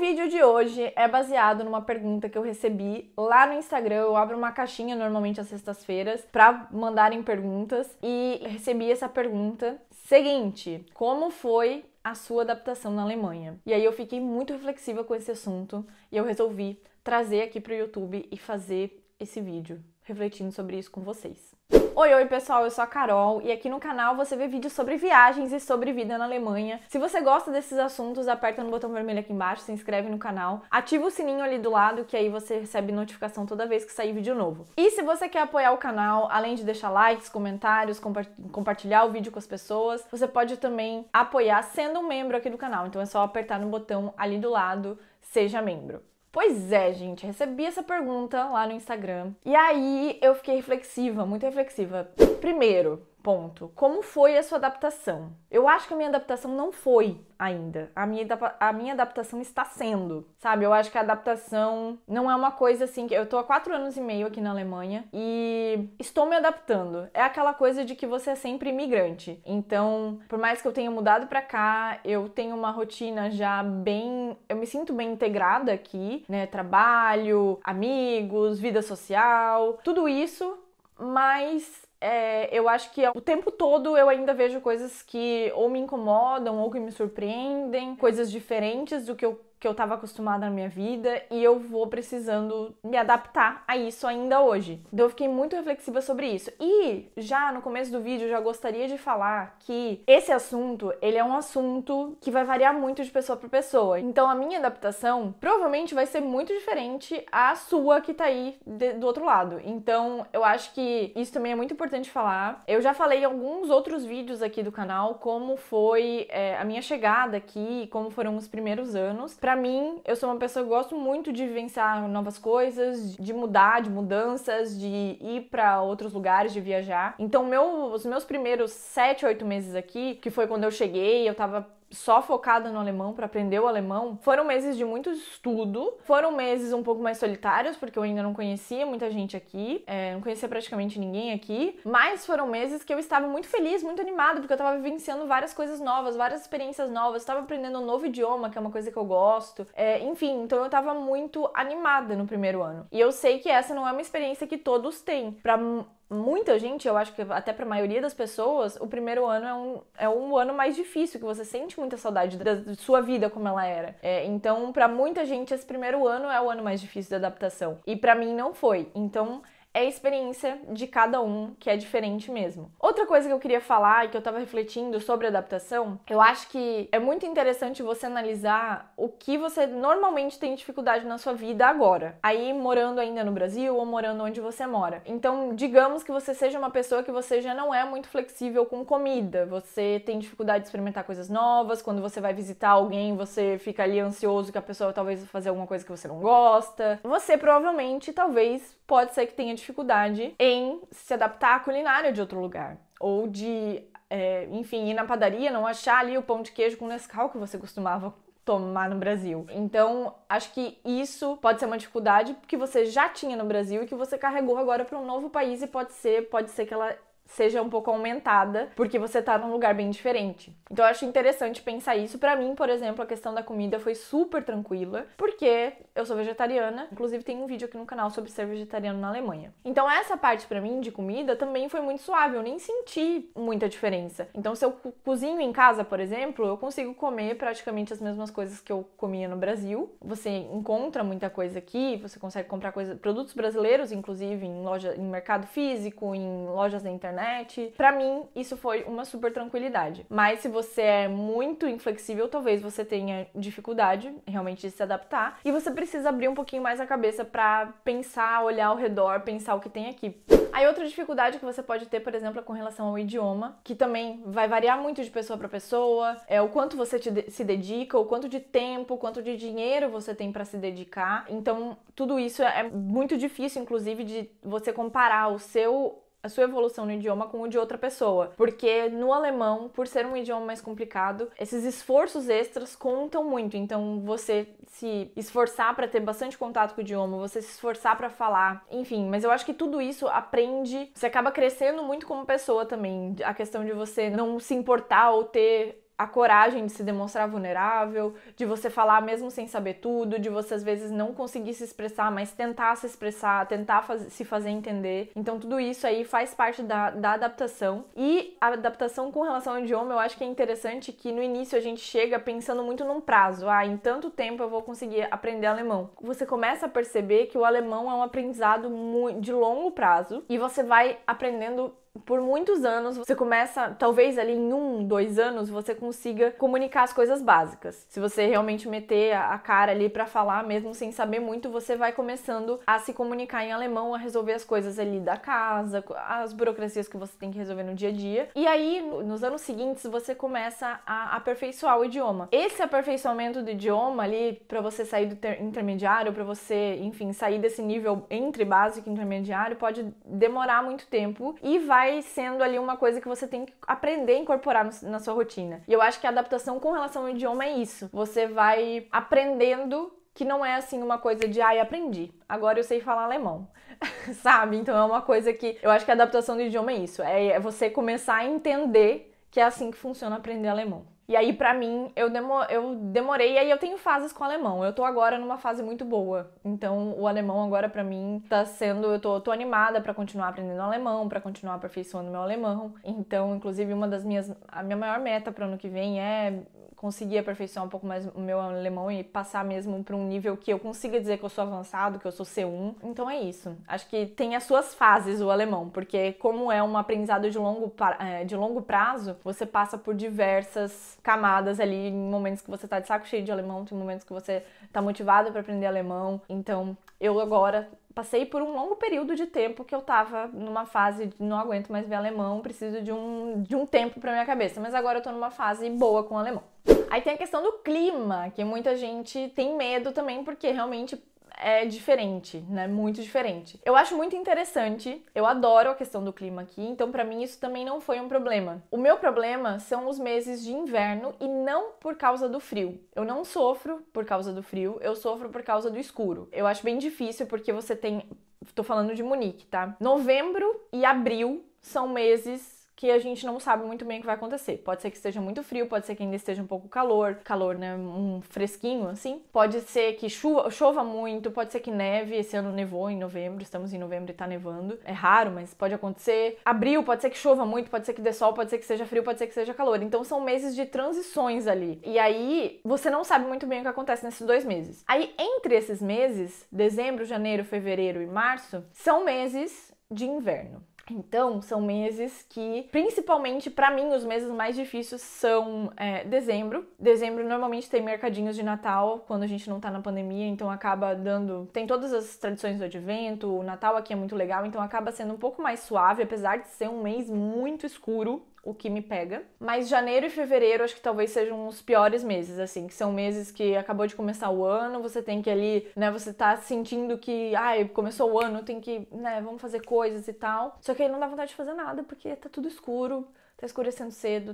vídeo de hoje é baseado numa pergunta que eu recebi lá no Instagram. Eu abro uma caixinha normalmente às sextas-feiras para mandarem perguntas e recebi essa pergunta. Seguinte, como foi a sua adaptação na Alemanha? E aí eu fiquei muito reflexiva com esse assunto e eu resolvi trazer aqui para o YouTube e fazer esse vídeo, refletindo sobre isso com vocês. Oi pessoal, eu sou a Carol e aqui no canal você vê vídeos sobre viagens e sobre vida na Alemanha. Se você gosta desses assuntos, aperta no botão vermelho aqui embaixo, se inscreve no canal, ativa o sininho ali do lado que aí você recebe notificação toda vez que sair vídeo novo. E se você quer apoiar o canal, além de deixar likes, comentários, compartilhar o vídeo com as pessoas, você pode também apoiar sendo um membro aqui do canal. Então é só apertar no botão ali do lado, seja membro. Pois é, gente, recebi essa pergunta lá no Instagram e aí eu fiquei reflexiva, muito reflexiva. Primeiro ponto, como foi a sua adaptação? Eu acho que a minha adaptação não foi ainda. A minha adaptação está sendo, sabe? Eu acho que a adaptação não é uma coisa assim que... Eu tô há 4 anos e meio aqui na Alemanha e estou me adaptando. É aquela coisa de que você é sempre imigrante. Então, por mais que eu tenha mudado pra cá, eu tenho uma rotina já bem... Eu me sinto bem integrada aqui, né? Trabalho, amigos, vida social, tudo isso, mas... eu acho que o tempo todo eu ainda vejo coisas que ou me incomodam ou que me surpreendem, coisas diferentes do que eu estava acostumada na minha vida e eu vou precisando me adaptar a isso ainda hoje. Então eu fiquei muito reflexiva sobre isso. E já no começo do vídeo eu já gostaria de falar que esse assunto, ele é um assunto que vai variar muito de pessoa para pessoa. Então a minha adaptação provavelmente vai ser muito diferente à sua que tá aí do outro lado. Então eu acho que isso também é muito importante falar. Eu já falei em alguns outros vídeos aqui do canal como foi a minha chegada aqui, como foram os primeiros anos. Pra mim, eu sou uma pessoa que gosto muito de vivenciar novas coisas, de mudar, de mudanças, de ir pra outros lugares, de viajar. Então, os meus primeiros 7, 8 meses aqui, que foi quando eu cheguei, eu tava só focada no alemão, para aprender o alemão, foram meses de muito estudo, foram meses um pouco mais solitários, porque eu ainda não conhecia muita gente aqui, não conhecia praticamente ninguém aqui, mas foram meses que eu estava muito feliz, muito animada, porque eu estava vivenciando várias coisas novas, várias experiências novas, estava aprendendo um novo idioma, que é uma coisa que eu gosto, enfim, então eu estava muito animada no primeiro ano. E eu sei que essa não é uma experiência que todos têm. Pra muita gente, eu acho que até pra maioria das pessoas, o primeiro ano é um ano mais difícil, que você sente muita saudade da sua vida como ela era. Então, pra muita gente, esse primeiro ano é o ano mais difícil de adaptação. E pra mim não foi. Então, é a experiência de cada um que é diferente mesmo. Outra coisa que eu queria falar e que eu tava refletindo sobre adaptação, eu acho que é muito interessante você analisar o que você normalmente tem dificuldade na sua vida agora. Aí, morando ainda no Brasil ou morando onde você mora. Então, digamos que você seja uma pessoa que você já não é muito flexível com comida. Você tem dificuldade de experimentar coisas novas. Quando você vai visitar alguém, você fica ali ansioso que a pessoa talvez vai fazer alguma coisa que você não gosta. Você provavelmente, talvez, pode ser que tenha dificuldade em se adaptar à culinária de outro lugar. Ou de, enfim, ir na padaria, não achar ali o pão de queijo com Nescau que você costumava tomar no Brasil. Então, acho que isso pode ser uma dificuldade que você já tinha no Brasil e que você carregou agora para um novo país e pode ser que ela seja um pouco aumentada, porque você tá num lugar bem diferente. Então eu acho interessante pensar isso. Pra mim, por exemplo, a questão da comida foi super tranquila, porque eu sou vegetariana, inclusive tem um vídeo aqui no canal sobre ser vegetariano na Alemanha. Então essa parte pra mim de comida também foi muito suave, eu nem senti muita diferença. Então se eu cozinho em casa, por exemplo, eu consigo comer praticamente as mesmas coisas que eu comia no Brasil. Você encontra muita coisa aqui, você consegue comprar produtos brasileiros, inclusive em mercado físico, em lojas da internet. Pra mim, isso foi uma super tranquilidade. Mas se você é muito inflexível, talvez você tenha dificuldade realmente de se adaptar e você precisa abrir um pouquinho mais a cabeça pra pensar, olhar ao redor, pensar o que tem aqui. Aí outra dificuldade que você pode ter, por exemplo, é com relação ao idioma, que também vai variar muito de pessoa para pessoa, o quanto você se dedica, o quanto de tempo, o quanto de dinheiro você tem para se dedicar. Então, tudo isso é muito difícil, inclusive, de você comparar a sua evolução no idioma com o de outra pessoa. Porque no alemão, por ser um idioma mais complicado, esses esforços extras contam muito. Então, você se esforçar para ter bastante contato com o idioma, você se esforçar para falar, enfim. Mas eu acho que tudo isso aprende, você acaba crescendo muito como pessoa também. A questão de você não se importar ou ter a coragem de se demonstrar vulnerável, de você falar mesmo sem saber tudo, de você às vezes não conseguir se expressar, mas tentar se expressar, tentar se fazer entender. Então tudo isso aí faz parte da adaptação. E a adaptação com relação ao idioma, eu acho que é interessante que no início a gente chega pensando muito num prazo. Em tanto tempo eu vou conseguir aprender alemão. Você começa a perceber que o alemão é um aprendizado de longo prazo e você vai aprendendo por muitos anos. Você começa, talvez ali em 1, 2 anos, você consiga comunicar as coisas básicas. Se você realmente meter a cara ali pra falar, mesmo sem saber muito, você vai começando a se comunicar em alemão, a resolver as coisas ali da casa, as burocracias que você tem que resolver no dia a dia. E aí, nos anos seguintes, você começa a aperfeiçoar o idioma. Esse aperfeiçoamento do idioma ali, pra você sair do intermediário, pra você, enfim, sair desse nível entre básico e intermediário, pode demorar muito tempo e vai sendo ali uma coisa que você tem que aprender a incorporar na sua rotina. E eu acho que a adaptação com relação ao idioma é isso. Você vai aprendendo, que não é assim uma coisa de aprendi, agora eu sei falar alemão. Sabe? Então é uma coisa que eu acho que a adaptação do idioma é isso. É você começar a entender que é assim que funciona aprender alemão. E aí, pra mim, eu demorei, e aí eu tenho fases com o alemão. Eu tô agora numa fase muito boa. Então, o alemão agora, pra mim, tá sendo... Eu tô animada pra continuar aprendendo alemão, pra continuar aperfeiçoando meu alemão. Então, inclusive, a minha maior meta pro ano que vem é conseguir aperfeiçoar um pouco mais o meu alemão e passar mesmo para um nível que eu consiga dizer que eu sou avançado, que eu sou C1. Então é isso. Acho que tem as suas fases o alemão, porque como é um aprendizado de longo prazo, você passa por diversas camadas ali, em momentos que você tá de saco cheio de alemão, tem momentos que você tá motivado para aprender alemão. Então, eu agora passei por um longo período de tempo que eu tava numa fase de não aguento mais ver alemão, preciso de um tempo pra minha cabeça, mas agora eu tô numa fase boa com o alemão. Aí tem a questão do clima, que muita gente tem medo também, porque realmente é diferente, né? Muito diferente. Eu acho muito interessante, eu adoro a questão do clima aqui, então pra mim isso também não foi um problema. O meu problema são os meses de inverno e não por causa do frio. Eu não sofro por causa do frio, eu sofro por causa do escuro. Eu acho bem difícil porque você tem... Tô falando de Munique, tá? Novembro e abril são meses que a gente não sabe muito bem o que vai acontecer. Pode ser que esteja muito frio, pode ser que ainda esteja um pouco calor, né, um fresquinho assim. Pode ser que chova muito, pode ser que neve. Esse ano nevou em novembro, estamos em novembro e tá nevando. É raro, mas pode acontecer. Abril pode ser que chova muito, pode ser que dê sol, pode ser que seja frio, pode ser que seja calor. Então são meses de transições ali. E aí você não sabe muito bem o que acontece nesses 2 meses. Aí entre esses meses, dezembro, janeiro, fevereiro e março, são meses de inverno. Então, são meses que, principalmente pra mim, os meses mais difíceis são dezembro. Dezembro normalmente tem mercadinhos de Natal, quando a gente não tá na pandemia, então acaba dando... Tem todas as tradições do advento, o Natal aqui é muito legal, então acaba sendo um pouco mais suave, apesar de ser um mês muito escuro, o que me pega. Mas janeiro e fevereiro acho que talvez sejam os piores meses, assim, que são meses que acabou de começar o ano, você tem que ali, né, você tá sentindo que, começou o ano, tem que, né, vamos fazer coisas e tal. Só que aí não dá vontade de fazer nada, porque tá tudo escuro, tá escurecendo cedo,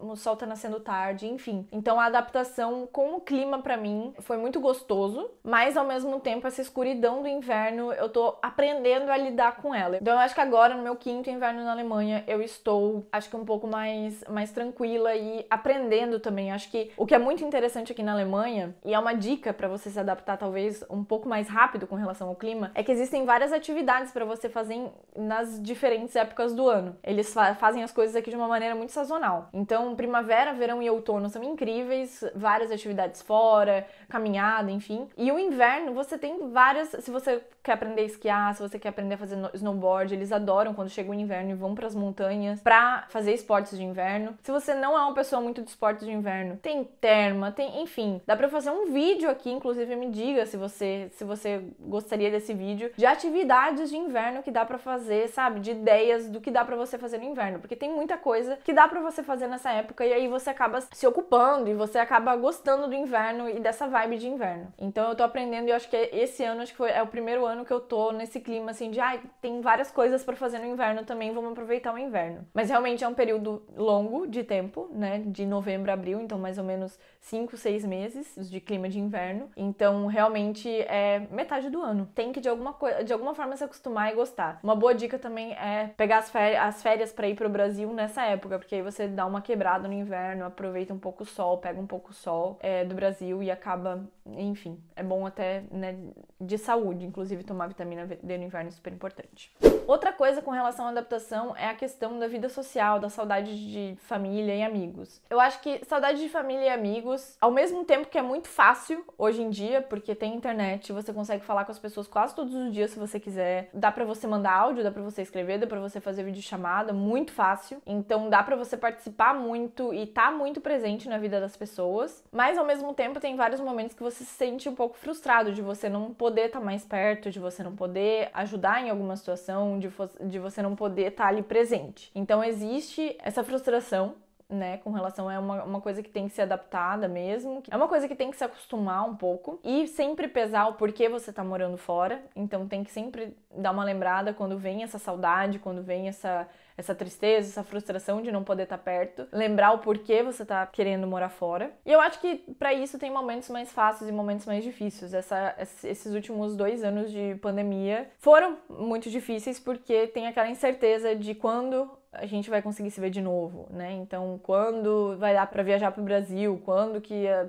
o sol tá nascendo tarde, enfim. Então a adaptação com o clima pra mim foi muito gostoso, mas ao mesmo tempo essa escuridão do inverno eu tô aprendendo a lidar com ela. Então eu acho que agora no meu 5º inverno na Alemanha eu estou, acho que um pouco mais tranquila e aprendendo também. Acho que o que é muito interessante aqui na Alemanha, e é uma dica pra você se adaptar talvez um pouco mais rápido com relação ao clima, é que existem várias atividades pra você fazer nas diferentes épocas do ano. Eles fazem as coisas aqui de uma maneira muito sazonal. Então, primavera, verão e outono são incríveis, várias atividades fora, caminhada, enfim. E o inverno, você tem várias... Se você quer aprender a esquiar, se você quer aprender a fazer snowboard, eles adoram quando chega o inverno e vão pras montanhas pra fazer esportes de inverno. Se você não é uma pessoa muito de esportes de inverno, tem terma, enfim. Dá pra fazer um vídeo aqui, inclusive me diga se você gostaria desse vídeo, de atividades de inverno que dá pra fazer, sabe? De ideias do que dá pra você fazer no inverno. Porque tem muita coisa que dá pra você fazer nessa época e aí você acaba se ocupando e você acaba gostando do inverno e dessa vibe de inverno. Então eu tô aprendendo e eu acho que esse ano é o primeiro ano que eu tô nesse clima assim de tem várias coisas pra fazer no inverno também, vamos aproveitar o inverno. Mas realmente é um período longo de tempo, né? De novembro a abril, então mais ou menos 5, 6 meses de clima de inverno. Então realmente é metade do ano. Tem que de alguma forma se acostumar e gostar. Uma boa dica também é pegar as férias pra ir pro Brasil nessa época, porque aí você dá uma quebrada no inverno, aproveita um pouco o sol, pega um pouco o sol do Brasil e acaba, enfim, é bom até, né, de saúde, inclusive tomar vitamina D no inverno é super importante. Outra coisa com relação à adaptação é a questão da vida social, da saudade de família e amigos. Eu acho que saudade de família e amigos, ao mesmo tempo que é muito fácil hoje em dia, porque tem internet, você consegue falar com as pessoas quase todos os dias se você quiser, dá pra você mandar áudio, dá pra você escrever, dá pra você fazer videochamada, muito fácil, então dá pra você participar muito e tá muito presente na vida das pessoas, mas ao mesmo tempo tem vários momentos que você se sente um pouco frustrado de você não poder estar mais perto, de você não poder ajudar em alguma situação, de você não poder estar ali presente. Então existe essa frustração, né, com relação a uma coisa que tem que ser adaptada mesmo, é uma coisa que tem que se acostumar um pouco e sempre pesar o porquê você tá morando fora, então tem que sempre dar uma lembrada quando vem essa saudade, quando vem essa tristeza, essa frustração de não poder estar perto, lembrar o porquê você tá querendo morar fora. E eu acho que pra isso tem momentos mais fáceis e momentos mais difíceis. Esses últimos 2 anos de pandemia foram muito difíceis porque tem aquela incerteza de quando a gente vai conseguir se ver de novo, né? Então, quando vai dar pra viajar pro Brasil?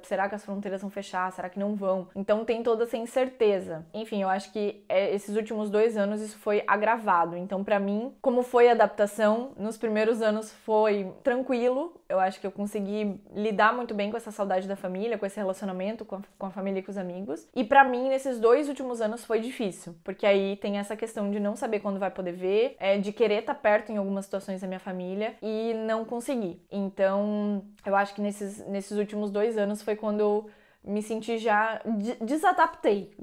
Será que as fronteiras vão fechar? Será que não vão? Então, tem toda essa incerteza. Enfim, eu acho que esses últimos 2 anos isso foi agravado. Então, pra mim, como foi a adaptação, nos primeiros anos foi tranquilo. Eu acho que eu consegui lidar muito bem com essa saudade da família, com esse relacionamento com a família e com os amigos. E pra mim, nesses 2 últimos anos foi difícil, porque aí tem essa questão de não saber quando vai poder ver, de querer estar perto em algumas situações da minha família e não conseguir. Então, eu acho que nesses últimos 2 anos foi quando eu me senti já... Desadaptei.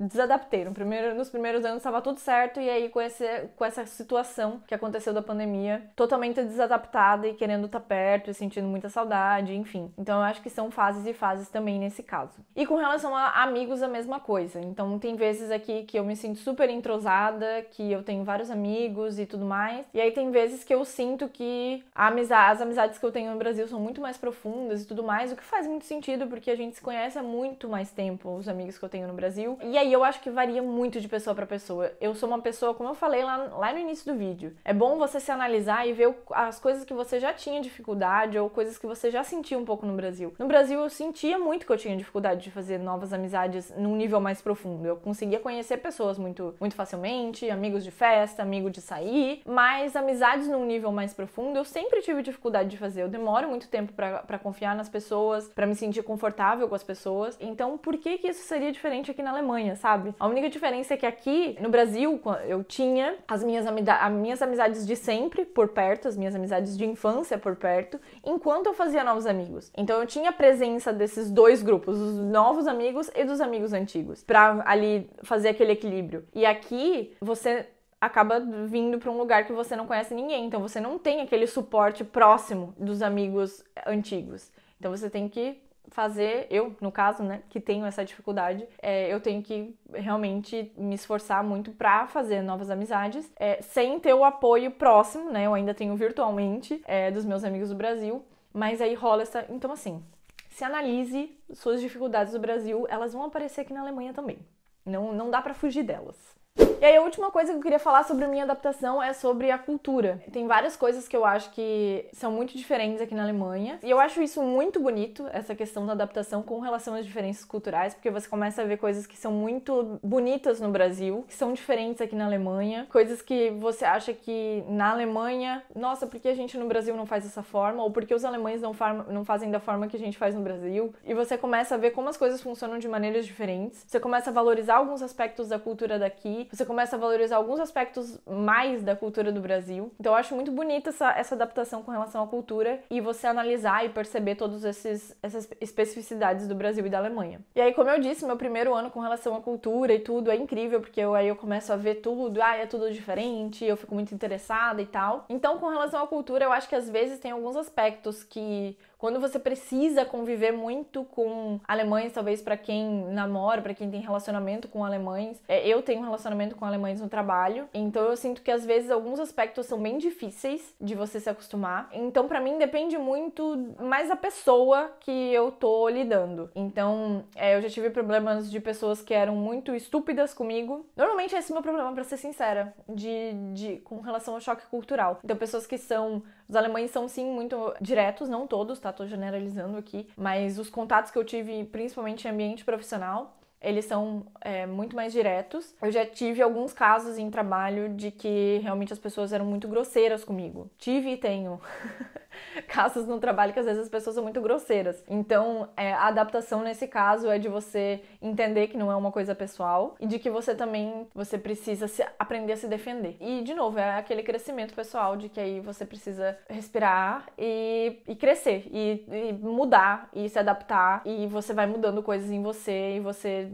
Nos primeiros anos estava tudo certo e aí com essa situação que aconteceu da pandemia, totalmente desadaptada e querendo estar perto e sentindo muita saudade, enfim. Então eu acho que são fases e fases também nesse caso. E com relação a amigos, a mesma coisa. Então tem vezes aqui que eu me sinto super entrosada, que eu tenho vários amigos e tudo mais. E aí tem vezes que eu sinto que as amizades que eu tenho no Brasil são muito mais profundas e tudo mais, o que faz muito sentido porque a gente se conhece há muito mais tempo, os amigos que eu tenho no Brasil. E aí eu acho que varia muito de pessoa pra pessoa. Eu sou uma pessoa, como eu falei lá no início do vídeo, é bom você se analisar e ver as coisas que você já tinha dificuldade ou coisas que você já sentia um pouco no Brasil. No Brasil eu sentia muito que eu tinha dificuldade de fazer novas amizades num nível mais profundo. Eu conseguia conhecer pessoas muito, muito facilmente, amigos de festa, amigo de sair, mas amizades num nível mais profundo eu sempre tive dificuldade de fazer. Eu demoro muito tempo pra confiar nas pessoas, pra me sentir confortável com as pessoas. Então, por que isso seria diferente aqui na Alemanha, sabe? A única diferença é que aqui no Brasil eu tinha as minhas amizades de sempre por perto, as minhas amizades de infância por perto, enquanto eu fazia novos amigos. Então, eu tinha a presença desses 2 grupos, os novos amigos e dos amigos antigos, pra ali fazer aquele equilíbrio. E aqui, você acaba vindo para um lugar que você não conhece ninguém, então você não tem aquele suporte próximo dos amigos antigos. Então, você tem que fazer, eu, no caso, né, que tenho essa dificuldade, eu tenho que realmente me esforçar muito pra fazer novas amizades, sem ter o apoio próximo, né, eu ainda tenho virtualmente, dos meus amigos do Brasil, mas aí rola essa... Então, assim, se analise suas dificuldades do Brasil, elas vão aparecer aqui na Alemanha também. Não dá pra fugir delas. E aí a última coisa que eu queria falar sobre a minha adaptação é sobre a cultura. Tem várias coisas que eu acho que são muito diferentes aqui na Alemanha. E eu acho isso muito bonito, essa questão da adaptação com relação às diferenças culturais, porque você começa a ver coisas que são muito bonitas no Brasil, que são diferentes aqui na Alemanha. Coisas que você acha que na Alemanha, nossa, por que a gente no Brasil não faz dessa forma? Ou por que os alemães não fazem da forma que a gente faz no Brasil? E você começa a ver como as coisas funcionam de maneiras diferentes. Você começa a valorizar alguns aspectos da cultura daqui. Você começa a valorizar alguns aspectos mais da cultura do Brasil. Então eu acho muito bonita essa adaptação com relação à cultura e você analisar e perceber todas essas especificidades do Brasil e da Alemanha. E aí, como eu disse, meu primeiro ano com relação à cultura e tudo é incrível, porque aí eu começo a ver tudo, é tudo diferente, eu fico muito interessada e tal. Então, com relação à cultura, eu acho que às vezes tem alguns aspectos que, Quando você precisa conviver muito com alemães, talvez pra quem namora, pra quem tem relacionamento com alemães. Eu tenho um relacionamento com alemães no trabalho, então eu sinto que às vezes alguns aspectos são bem difíceis de você se acostumar. Então pra mim depende muito mais da pessoa que eu tô lidando. Então eu já tive problemas de pessoas que eram muito estúpidas comigo. Normalmente esse é o meu problema, pra ser sincera, com relação ao choque cultural. Então pessoas que são... Os alemães são sim muito diretos, não todos, tá? Tô generalizando aqui, mas os contatos que eu tive, principalmente em ambiente profissional, eles são muito mais diretos. Eu já tive alguns casos em trabalho de que realmente as pessoas eram muito grosseiras comigo. Tive e tenho casos no trabalho que às vezes as pessoas são muito grosseiras. Então, a adaptação nesse caso é de você entender que não é uma coisa pessoal e de que você também precisa aprender a se defender. E, de novo, é aquele crescimento pessoal de que aí você precisa respirar e crescer, e mudar, e se adaptar, e você vai mudando coisas em você, e você...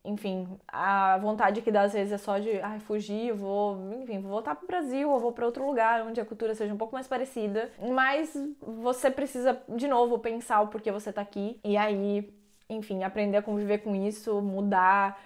Enfim, a vontade que dá às vezes é só de fugir, vou voltar pro Brasil, ou vou pra outro lugar onde a cultura seja um pouco mais parecida. Mas você precisa, de novo, pensar o porquê você tá aqui. E aí, enfim, aprender a conviver com isso, mudar...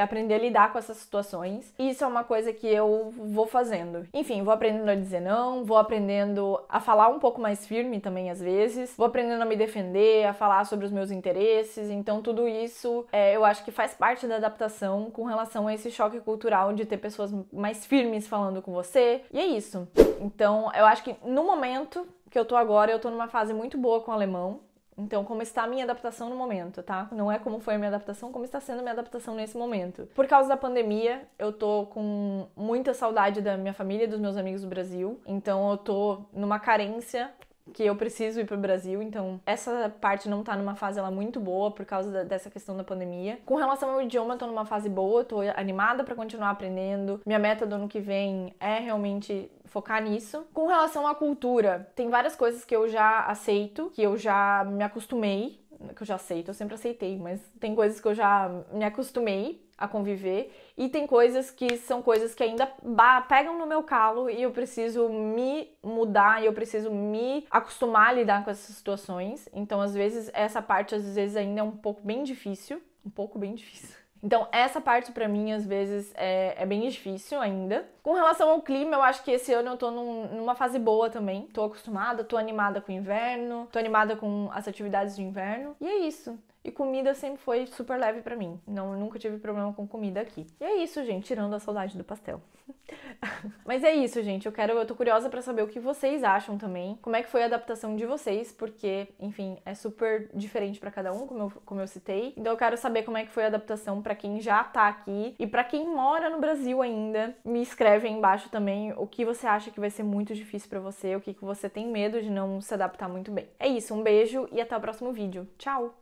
aprender a lidar com essas situações. Isso é uma coisa que eu vou fazendo. Enfim, vou aprendendo a dizer não, vou aprendendo a falar um pouco mais firme também às vezes, vou aprendendo a me defender, a falar sobre os meus interesses. Então tudo isso eu acho que faz parte da adaptação com relação a esse choque cultural de ter pessoas mais firmes falando com você. E é isso. Então eu acho que no momento que eu tô agora, eu tô numa fase muito boa com o alemão. Então, como está a minha adaptação no momento, tá? Não é como foi a minha adaptação, como está sendo a minha adaptação nesse momento. Por causa da pandemia, eu tô com muita saudade da minha família e dos meus amigos do Brasil. Então, eu tô numa carência que eu preciso ir pro Brasil, então essa parte não tá numa fase muito boa por causa dessa questão da pandemia. Com relação ao idioma, eu tô numa fase boa, tô animada pra continuar aprendendo. Minha meta do ano que vem é realmente focar nisso. Com relação à cultura, tem várias coisas que eu já aceito, que eu já me acostumei, que eu já aceito, eu sempre aceitei, mas tem coisas que eu já me acostumei a conviver, e tem coisas que são coisas que ainda pegam no meu calo e eu preciso me mudar e eu preciso me acostumar a lidar com essas situações. Então, às vezes, essa parte ainda é um pouco bem difícil, Então, essa parte pra mim, às vezes, é bem difícil ainda. Com relação ao clima, eu acho que esse ano eu tô numa fase boa também. Tô acostumada, tô animada com o inverno, tô animada com as atividades de inverno. E é isso. E comida sempre foi super leve pra mim. Nunca tive problema com comida aqui. E é isso, gente, tirando a saudade do pastel. Mas é isso, gente. Eu tô curiosa pra saber o que vocês acham também. Como é que foi a adaptação de vocês, porque, enfim, é super diferente pra cada um, como eu citei. Então eu quero saber como é que foi a adaptação pra quem já tá aqui. E pra quem mora no Brasil ainda, me escreve aí embaixo também o que você acha que vai ser muito difícil pra você, o que você tem medo de não se adaptar muito bem. É isso, um beijo e até o próximo vídeo. Tchau!